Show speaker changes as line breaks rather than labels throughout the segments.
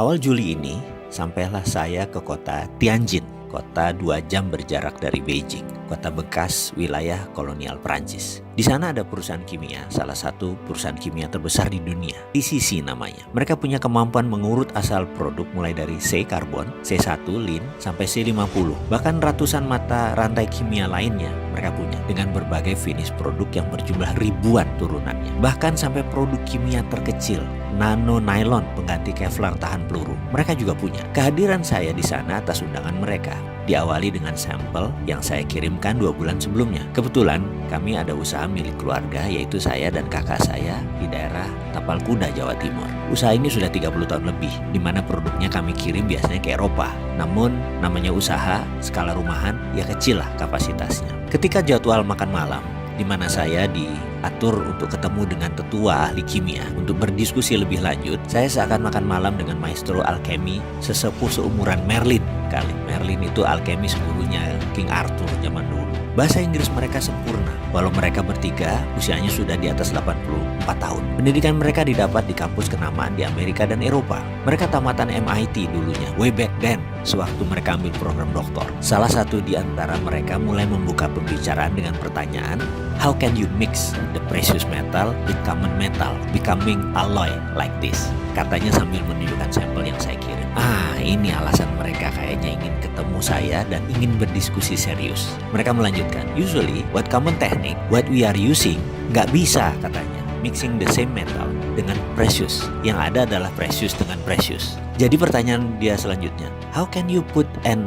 Awal Juli ini, sampailah saya ke kota Tianjin, kota 2 jam berjarak dari Beijing, kota bekas wilayah kolonial Prancis. Di sana ada perusahaan kimia, salah satu perusahaan kimia terbesar di dunia, TCC namanya. Mereka punya kemampuan mengurut asal produk mulai dari C karbon, C1, lin, sampai C50. Bahkan ratusan mata rantai kimia lainnya mereka punya dengan berbagai finish produk yang berjumlah ribuan turunannya. Bahkan sampai produk kimia terkecil, nano nylon pengganti Kevlar tahan peluru, mereka juga punya. Kehadiran saya di sana atas undangan mereka diawali dengan sampel yang saya kirimkan 2 bulan sebelumnya. Kebetulan kami ada usaha milik keluarga, yaitu saya dan kakak saya di daerah Tapal Kuda, Jawa Timur. Usaha ini sudah 30 tahun lebih, di mana produknya kami kirim biasanya ke Eropa. Namun namanya usaha skala rumahan, ya kecil lah kapasitasnya. Ketika jadwal makan malam, di mana saya diatur untuk ketemu dengan tetua ahli kimia untuk berdiskusi lebih lanjut, saya seakan makan malam dengan maestro alkemi sesepuh seumuran Merlin kali. Merlin itu alkemis gurunya King Arthur zaman dulu. Bahasa Inggris mereka sempurna, walau mereka bertiga usianya sudah di atas 84 tahun. Pendidikan mereka didapat di kampus kenamaan di Amerika dan Eropa. Mereka tamatan MIT dulunya, way back then, sewaktu mereka ambil program doktor. Salah satu di antara mereka mulai membuka pembicaraan dengan pertanyaan, how can you mix the precious metal with common metal, becoming alloy like this? Katanya sambil menunjukkan sampel yang saya kirim. Ini alasan mereka kayaknya ingin ketemu saya dan ingin berdiskusi serius. Mereka melanjutkan, usually what common technique, what we are using, nggak bisa katanya mixing the same metal dengan precious. Yang ada adalah precious dengan precious. Jadi pertanyaan dia selanjutnya, how can you put Ne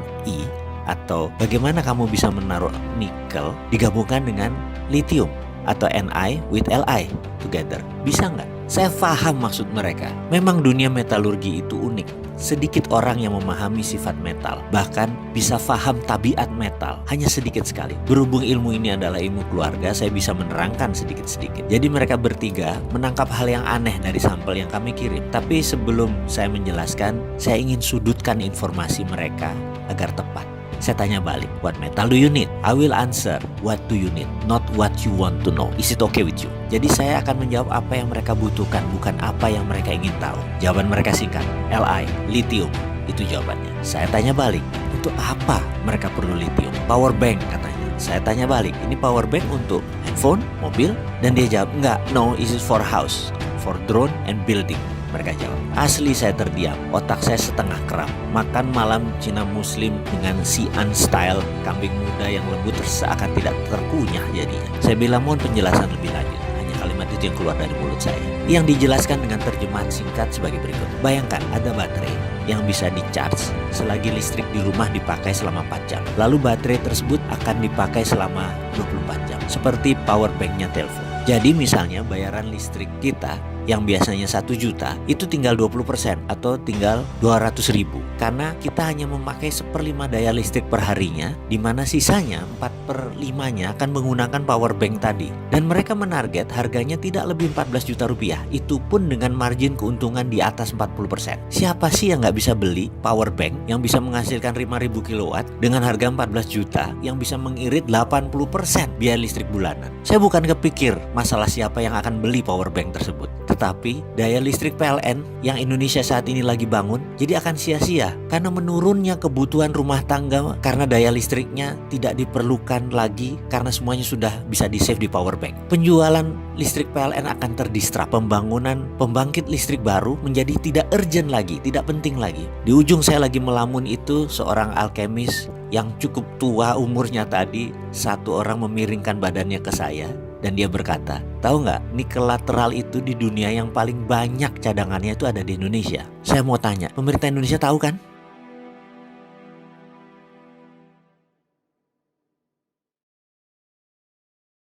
atau bagaimana kamu bisa menaruh nikel digabungkan dengan lithium atau Ni with Li together? Bisa nggak? Saya paham maksud mereka. Memang dunia metalurgi itu unik. Sedikit orang yang memahami sifat metal, bahkan bisa paham tabiat metal, hanya sedikit sekali. Berhubung ilmu ini adalah ilmu keluarga, saya bisa menerangkan sedikit-sedikit. Jadi mereka bertiga menangkap hal yang aneh dari sampel yang kami kirim. Tapi sebelum saya menjelaskan, saya ingin sudutkan informasi mereka agar tepat. Saya tanya balik, what metal do you need? I will answer, what do you need? Not what you want to know. Is it okay with you? Jadi saya akan menjawab apa yang mereka butuhkan, bukan apa yang mereka ingin tahu. Jawaban mereka singkat, Li, lithium. Itu jawabannya. Saya tanya balik, untuk apa mereka perlu lithium? Power bank katanya. Saya tanya balik, ini power bank untuk handphone, mobil? Dan dia jawab, enggak, no, is it for house, for drone and building. Mereka jawab. Asli saya terdiam, otak saya setengah kram. Makan malam Cina Muslim dengan Xi'an style, kambing muda yang lembut seakan tidak terkunyah jadinya. Saya bilang mohon penjelasan lebih lanjut. Hanya kalimat itu yang keluar dari mulut saya, yang dijelaskan dengan terjemahan singkat sebagai berikut. Bayangkan ada baterai yang bisa di-charge selagi listrik di rumah dipakai selama 4 jam. Lalu baterai tersebut akan dipakai selama 24 jam, seperti power banknya telepon. Jadi misalnya bayaran listrik kita yang biasanya 1 juta itu tinggal 20% atau tinggal 200.000 karena kita hanya memakai 1/5 daya listrik per harinya, di mana sisanya 4/5-nya akan menggunakan power bank tadi. Dan mereka menarget harganya tidak lebih 14 juta rupiah, itu pun dengan margin keuntungan di atas 40%. Siapa sih yang nggak bisa beli power bank yang bisa menghasilkan 5.000 kilowatt dengan harga 14 juta yang bisa mengirit 80% biaya listrik bulanan? Saya bukan kepikir masalah siapa yang akan beli power bank tersebut, tetapi daya listrik PLN yang Indonesia saat ini lagi bangun jadi akan sia-sia karena menurunnya kebutuhan rumah tangga karena daya listriknya tidak diperlukan lagi karena semuanya sudah bisa di-save di power bank. Penjualan listrik PLN akan terdistrap, pembangunan pembangkit listrik baru menjadi tidak urgent lagi, tidak penting lagi. Di ujung saya lagi melamun itu seorang alkemis yang cukup tua umurnya tadi, satu orang memiringkan badannya ke saya. Dan dia berkata, tahu nggak, nikel lateral itu di dunia yang paling banyak cadangannya itu ada di Indonesia. Saya mau tanya, pemerintah Indonesia tahu kan?